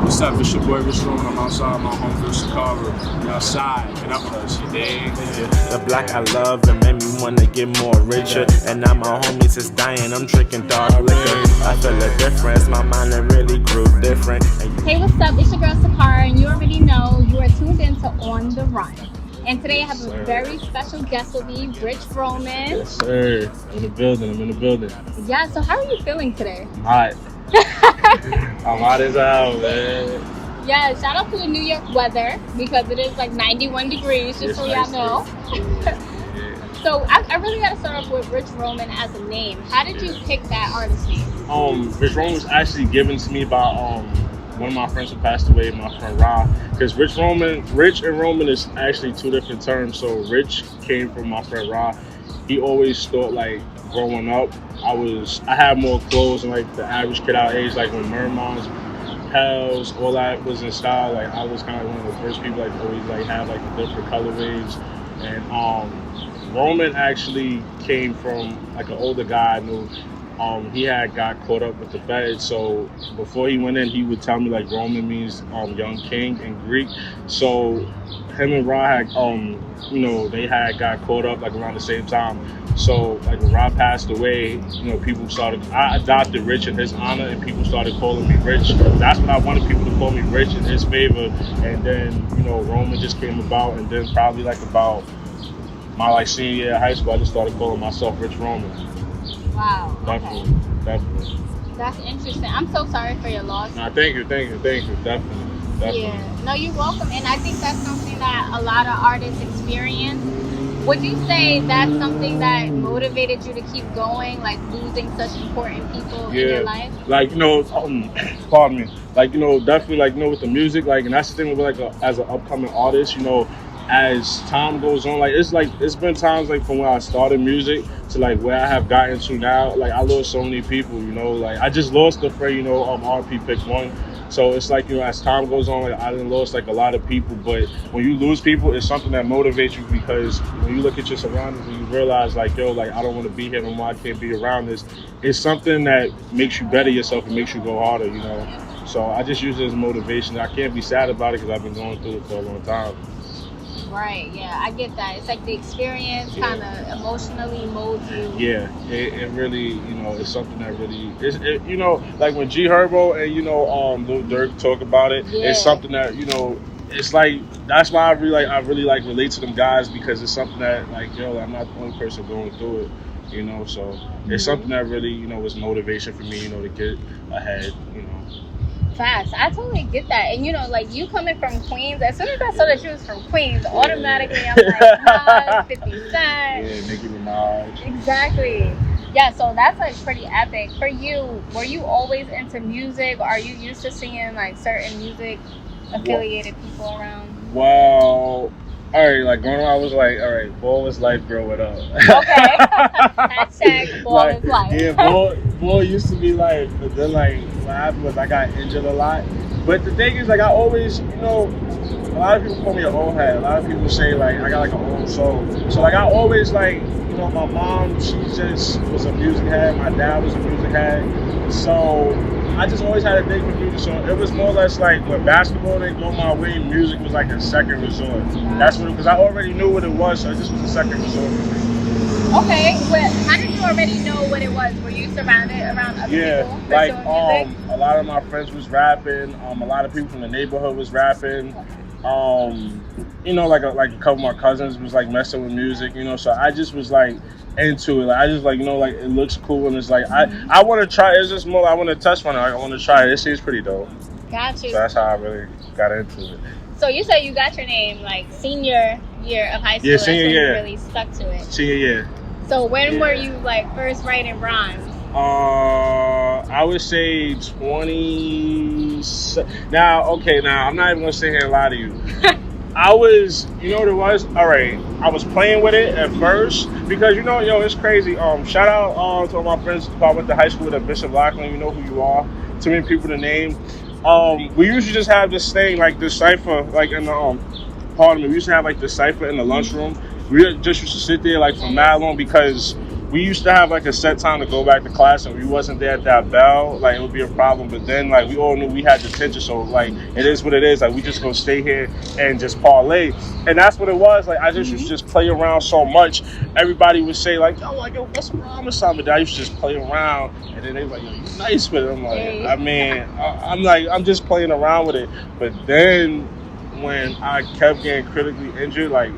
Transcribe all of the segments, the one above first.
what's up? It's your boy Rich Roman. I'm outside my homegirl Sicarah. You outside, get up with us, you dig? The black I love and made me wanna get more richer. And now my homies is dying, I'm drinking dark liquor. I feel a difference, my mind it really grew different. Hey, what's up? It's your girl Sicarah, and you already know you are tuned into On The Run. And today I have a very special guest with me, Rich Roman. Yes, sir. I'm in the building. Yeah, so how are you feeling today? I'm hot. I'm hot as hell, man. Yeah, shout out to the New York weather because it is like 91 degrees, just so y'all know. So I really got to start off with Rich Roman as a name. How did you pick that artist name? Rich Roman was actually given to me by one of my friends who passed away, my friend Ra. Because Rich and Roman is actually two different terms. So Rich came from my friend Ra. He always thought like growing up, I had more clothes than like the average kid our age, like when Mermons, Hells, all that was in style. Like I was kind of one of the first people like always like have like the different colorways. And Roman actually came from like an older guy I knew. He had got caught up with the feds, so before he went in, he would tell me like Roman means young king in Greek. So him and Ra had they had got caught up like around the same time. So like when Ra passed away, I adopted Rich in his honor, and people started calling me Rich. That's when I wanted people to call me Rich in his favor. And then Roman just came about, and then probably like about my like senior year of high school, I just started calling myself Rich Roman. Wow. Definitely. That's interesting. I'm so sorry for your loss. Nah, thank you. Definitely. Yeah. No, you're welcome. And I think that's something that a lot of artists experience. Would you say that's something that motivated you to keep going, like losing such important people in your life? Like, pardon me. Like, definitely like, with the music, like, and that's the thing with like as an upcoming artist, as time goes on, like it's been times like from where I started music to like where I have gotten to now. Like I lost so many people, like I just lost the friend, RP picked one. So it's like, as time goes on, like I done lost like a lot of people. But when you lose people, it's something that motivates you, because when you look at your surroundings and you realize like, like I don't want to be here no more, I can't be around this. It's something that makes you better yourself and makes you go harder, So I just use it as motivation. I can't be sad about it because I've been going through it for a long time. Right, yeah, I get that. It's like the experience kind of emotionally molds you. Yeah, it really, it's something that really, like when G Herbo and, Lil Durk talk about it, it's something that, it's like, that's why I really like relate to them guys, because it's something that like, I'm not the only person going through it, so it's something that really, was motivation for me, to get ahead, Fast. I totally get that. And like you coming from Queens, as soon as I saw that you was from Queens, automatically I'm like, Nas, 50 Cent. Yeah, Nicki Minaj. Exactly. Yeah, so that's like pretty epic. For you, were you always into music, or are you used to seeing like certain music affiliated people around? Well, all right, like growing up, I was like, all right, ball is life, growing up. Okay. Hashtag ball is life. Yeah, ball used to be life, but then like what happened was I got injured a lot. But the thing is, like I always, a lot of people call me an old head. A lot of people say like I got like an old soul. So like I always like, my mom, she just was a music head. My dad was a music head. So I just always had a thing for music. So it was more or less like when basketball didn't go my way, music was like a second resort. That's what, because I already knew what it was, so it just was a second resort for me. Okay, well, how did you already know what it was? Were you surrounded around other people like music? A lot of my friends was rapping. A lot of people from the neighborhood was rapping. Like a couple of my cousins was like messing with music. So I just was like into it. Like I just like like it looks cool, and it's like I want to try. It's just more I want to touch on it. Like, I want to try it. It seems pretty dope. Got you. So that's how I really got into it. So you said you got your name like senior year of high school. Yeah, senior year. You really stuck to it. Senior year. So when were you like first writing rhymes? I would say 20. Now I'm not even gonna sit here and lie to you. I was, what it was? All right, I was playing with it at first because it's crazy. Shout out to all my friends who I went to high school with at Bishop Lockland. You know who you are. Too many people to name. We usually just have this thing like this cipher, like in the pardon me. We used to have like this cipher in the lunchroom. We just used to sit there like for mad long because we used to have like a set time to go back to class, and we wasn't there at that bell, like it would be a problem. But then like we all knew we had detention, so like it is what it is. Like we just gonna stay here and just parlay, and that's what it was. Like I just used to just play around so much. Everybody would say like, yo, what's wrong with something? I used to just play around, and then they were like, yo, you nice with it. I'm like, I mean, I'm just playing around with it. But then when I kept getting critically injured, like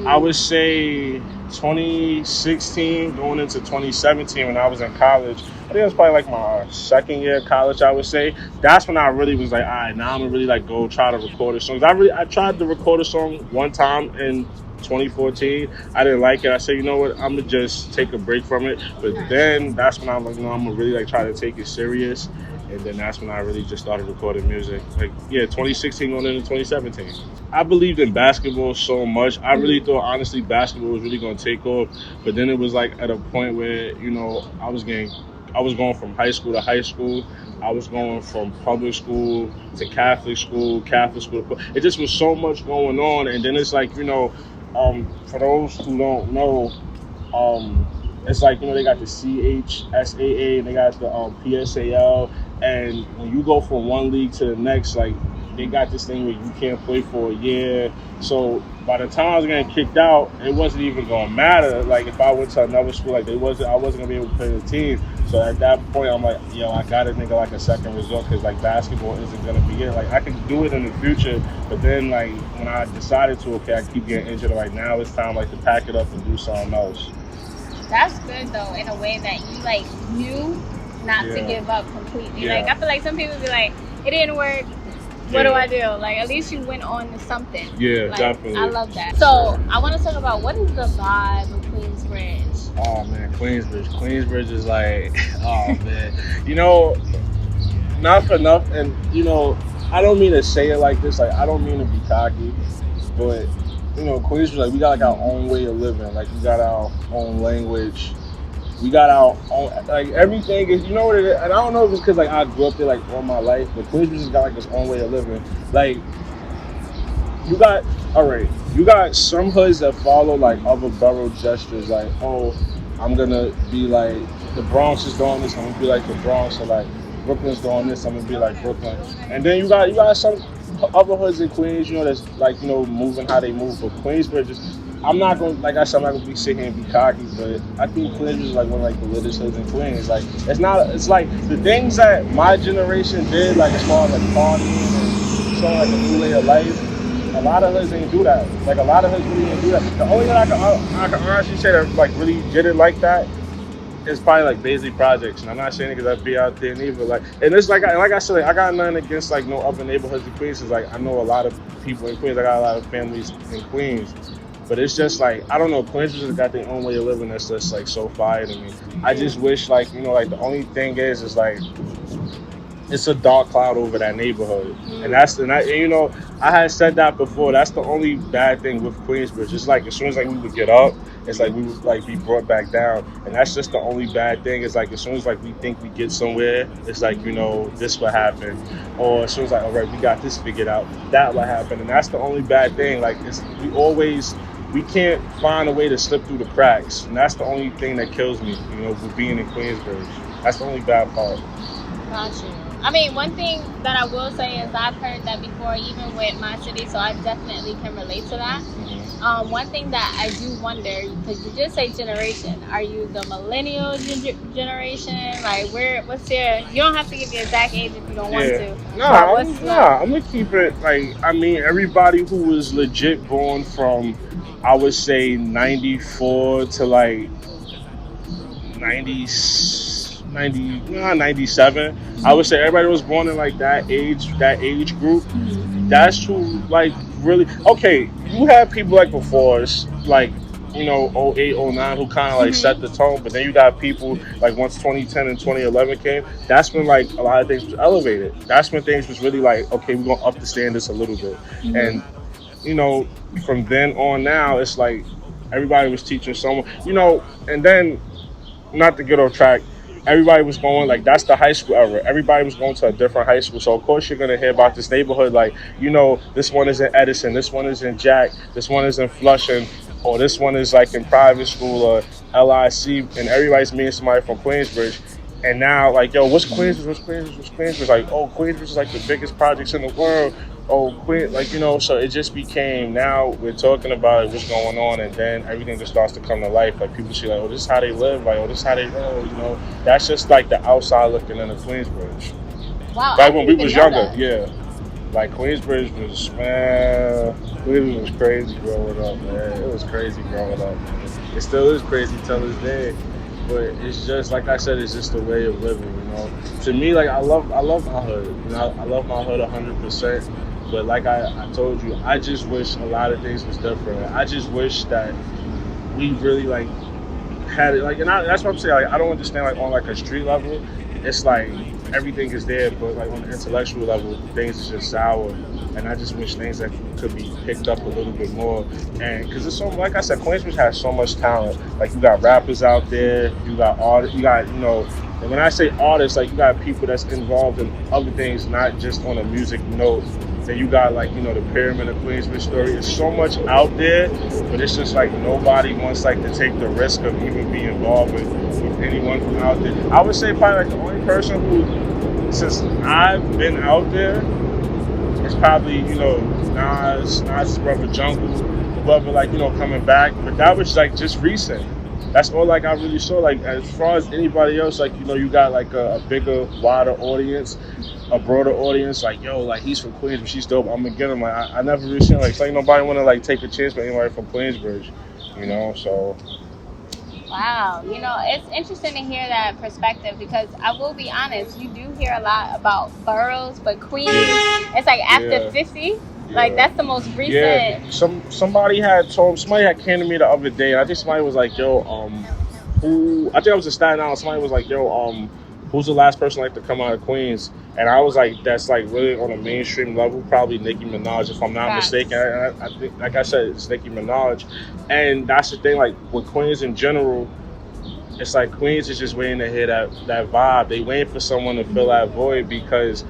I would say 2016 going into 2017 when I was in college. I think it was probably like my second year of college, I would say. That's when I really was like, all right, now I'm gonna really like go try to record a song. I tried to record a song one time in 2014. I didn't like it. I said, you know what, I'm gonna just take a break from it. But then that's when I'm like, no, I'm gonna really like try to take it serious. And then that's when I really just started recording music. Like, yeah, 2016 going into 2017. I believed in basketball so much. I really thought, honestly, basketball was really going to take off. But then it was like at a point where, you know, I was going from high school to high school. I was going from public school to Catholic school. It just was so much going on. And then it's like, you know, for those who don't know, it's like, you know, they got the CHSAA and they got the PSAL. And when you go from one league to the next, like, they got this thing where you can't play for a year. So by the time I was getting kicked out, it wasn't even gonna matter. Like if I went to another school, like I wasn't gonna be able to play the team. So at that point, I'm like, yo, I got to think of like a second result because like basketball isn't gonna be it. Like I could do it in the future, but then like when I decided to, okay, I keep getting injured. Like now it's time like to pack it up and do something else. That's good though, in a way that you like knew not to give up completely. Like I feel like some people be like, it didn't work. What do I do? Like at least you went on to something. Yeah, like, definitely. I love that. So I want to talk about what is the vibe of Queensbridge. Oh man, Queensbridge is like, oh man, you know, not for nothing. And you know, I don't mean to say it like this. Like I don't mean to be cocky, but you know, Queensbridge, like we got like our own way of living. Like we got our own language. We got our own, like everything is, you know what it is, and I don't know if it's because like I grew up there like all my life, but Queensbridge has got like its own way of living. Like you got some hoods that follow like other borough gestures, like, oh, I'm gonna be like the Bronx is doing this, I'm gonna be like the Bronx, or like Brooklyn's doing this, I'm gonna be like Brooklyn. And then you got some other hoods in Queens, you know, that's like, you know, moving how they move. But Queensbridge is, I'm not gonna, like I said, I'm not gonna be sitting here and be cocky, but I think Queensbridge is like one of like the latest hoods in Queens. Like it's like the things that my generation did, like as far as like partying and showing like a new way of life. A lot of hoods ain't do that. Like a lot of hoods really ain't do that. The only thing I can honestly say that like really did it like that is probably like Baisley Projects, and I'm not saying it because I be out there neither. Like, and it's like I said, like, I got nothing against like no other neighborhoods in Queens. Cause like I know a lot of people in Queens. I got a lot of families in Queens, but it's just like I don't know. Queens just got their own way of living that's just like so fire to me. I just wish like, you know, like the only thing is like it's a dark cloud over that neighborhood, and you know, I had said that before. That's the only bad thing with Queensbridge. It's like as soon as like we would get up, it's like we would like be brought back down, and that's just the only bad thing. Is like as soon as like we think we get somewhere, it's like, you know, this will happen, or as soon as like, all right, we got this figured out, that will happen, and that's the only bad thing. Like we can't find a way to slip through the cracks, and that's the only thing that kills me, you know, with being in Queensbridge. That's the only bad part. Gotcha. I mean, one thing that I will say is I've heard that before, even with my city, so I definitely can relate to that. One thing that I do wonder, because you just say generation, are you the millennial generation? Like, what's your, you don't have to give your exact age if you don't want to. I'm going to keep it, like, I mean, everybody who was legit born from, I would say, 94 to, like, 97. I would say everybody was born in like that age group. That's who like really, okay, you had people like before us, like, you know, 08, 09 who kind of like set the tone, but then you got people like once 2010 and 2011 came, that's when like a lot of things was elevated. That's when things was really like, okay, we're gonna up the standards a little bit. And you know, from then on now, it's like everybody was teaching someone, you know, and then not to get off track, everybody was going, like, that's the high school era. Everybody was going to a different high school. So of course you're gonna hear about this neighborhood, like, you know, this one is in Edison, this one is in Jack, this one is in Flushing, or this one is like in private school or LIC, and everybody's meeting somebody from Queensbridge. And now, like, yo, what's Queensbridge? What's Queensbridge? What's Queensbridge? Like, oh, Queensbridge is like the biggest projects in the world. Oh, like, you know, so it just became, now we're talking about it, what's going on, and then everything just starts to come to life. Like, people see, like, oh, this is how they live, like, oh, this is how they roll, you know. That's just like the outside looking into Queensbridge. Wow. Like when we was younger, that. yeah. Like Queensbridge was, man, Queensbridge was crazy growing up, man. It was crazy growing up, man. It still is crazy till this day. But it's just, like I said, it's just a way of living, you know. To me, like, I love my hood. You know, I love my hood 100%. But like I told you, I just wish a lot of things was different. I just wish that we really, like, had it, like, and that's what I'm saying. Like, I don't understand, like, on like a street level, it's like everything is there, but like on the intellectual level, things is just sour. And I just wish things that could be picked up a little bit more. And because it's so, like I said, Queensbridge has so much talent. Like, you got rappers out there, you got artists, you got, you know. And when I say artists, like, you got people that's involved in other things, not just on a music note. Then you got, like, you know, the Pyramid of Queensbridge story. There's so much out there, but it's just like nobody wants, like, to take the risk of even being involved with anyone from out there. I would say probably like the only person who, since I've been out there, is probably, you know, Nas' brother Jungle, whoever, like, you know, coming back. But that was like just recent. That's all, like, I really saw. Like, as far as anybody else, like, you know, you got like a bigger, wider audience, a broader audience. Like, yo, like, he's from Queensbridge, she's dope, I'm gonna get him. Like, I never really seen, like, nobody want to, like, take a chance with anybody from Queensbridge, you know. So Wow, you know, it's interesting to hear that perspective, because I will be honest, you do hear a lot about boroughs, but Queens, it's like after 50, like, that's the most recent. Yeah, somebody had came to me the other day, and I think somebody was like, yo, who, I think I was in Staten Island, somebody was like, yo, who's the last person, like, to come out of Queens? And I was like, that's, like, really on a mainstream level, probably Nicki Minaj, if I'm not mistaken. I think, like I said, it's Nicki Minaj. And that's the thing, like, with Queens in general, it's like Queens is just waiting to hear that vibe. They waiting for someone to fill that void, because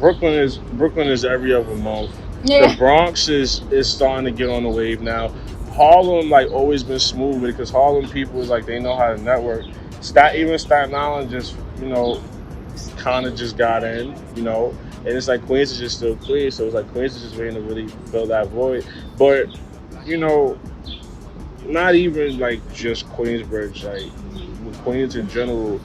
Brooklyn is every other month. Yeah. The Bronx is starting to get on the wave now. Harlem, like, always been smooth with it, because Harlem people is like, they know how to network. Even Staten Island just, you know, kind of just got in, you know. And it's like Queens is just still Queens, so it's like Queens is just waiting to really fill that void. But, you know, not even like just Queensbridge, like with Queens in general,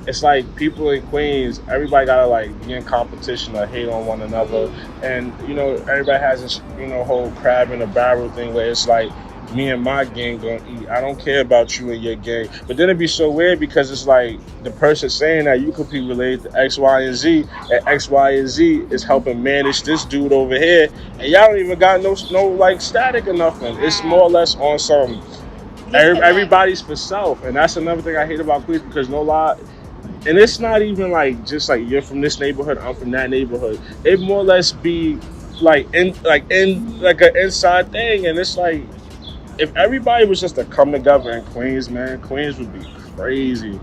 it's like people in Queens, everybody gotta, like, be in competition or hate on one another. And, you know, everybody has this, you know, whole crab in a barrel thing where it's like, me and my gang gonna eat. I don't care about you and your gang. But then it'd be so weird, because it's like the person saying that you could be related to X, Y, and Z, and X, Y, and Z is helping manage this dude over here, and y'all don't even got no like static or nothing. It's more or less on some everybody's for self. And that's another thing I hate about Queens, because no lie, and it's not even like just like you're from this neighborhood, I'm from that neighborhood. It more or less be like in an inside thing. And it's like, if everybody was just to come together in Queens, man, Queens would be crazy.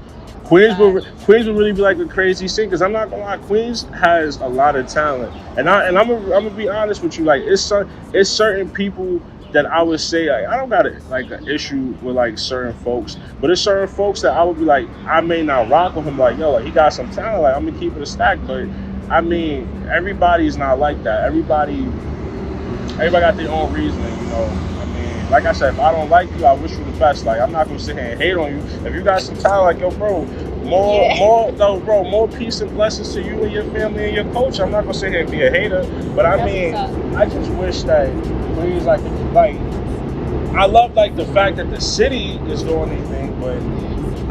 Queens would really be like a crazy scene, because I'm not gonna lie, Queens has a lot of talent, and I'm gonna be honest with you, like, it's certain people that I would say, like, I don't got an issue with, like, certain folks, but it's certain folks that I would be like, I may not rock with him, like, yo, like, he got some talent, like, I'm gonna keep it a stack. But I mean, everybody's not like that. Everybody got their own reasoning, you know. Like I said, if I don't like you, I wish you the best. Like, I'm not gonna sit here and hate on you. If you got some talent, like, yo, bro, more peace and blessings to you and your family and your culture. I'm not gonna sit here and be a hater. But I mean, I just wish that Queens, like, I love, like, the fact that the city is doing anything, but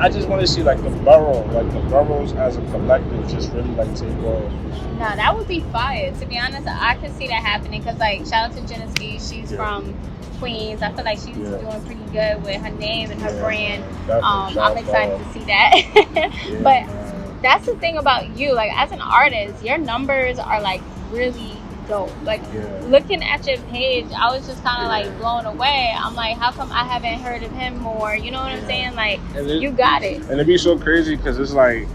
I just want to see, like, the boroughs as a collective just really, like, take off. No, that would be fire. To be honest, I could see that happening, because, like, shout out to Genesee, she's from Queens. I feel like she's doing pretty good with her name and her brand. I'm excited to see that. But that's the thing about you, like, as an artist, your numbers are, like, really dope. Like Yeah. looking at your page, I was just kind of like blown away. I'm like, how come I haven't heard of him more? You know what I'm saying? Like, you got it. And it'd be so crazy because it's like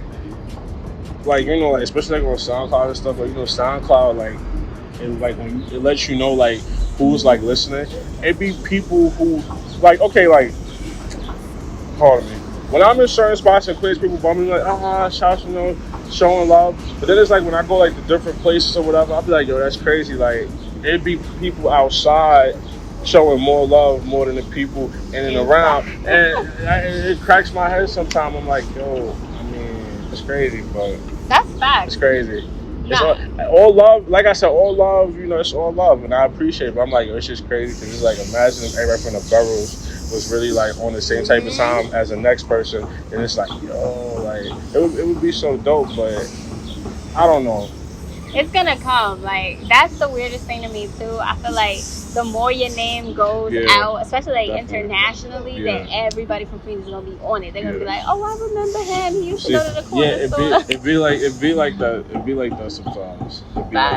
you know, like especially like on SoundCloud and stuff. Like you know, SoundCloud when it lets you know like who's like listening. It be people who like okay like. Pardon me. When I'm in certain spots in Queens, people bum me like, shouts, you know, showing love. But then it's like when I go like to different places or whatever, I'll be like, yo, that's crazy. Like it'd be people outside showing more love more than the people in and around, and it cracks my head sometimes. I'm like, yo, I mean, it's crazy, but that's facts. It's crazy. Nah. It's all love. Like I said, all love. You know, it's all love, and I appreciate it. But I'm like, yo, it's just crazy because it's like imagine if everybody from the boroughs was really like on the same type of time as the next person, and it's like, yo, like it would be so dope, but I don't know. It's gonna come. Like that's the weirdest thing to me too. I feel like the more your name goes out, especially like internationally, then everybody from Queens is gonna be on it. They're gonna be like, oh, I remember him. He used to go to the corner store. It'd be like that sometimes. It'd be like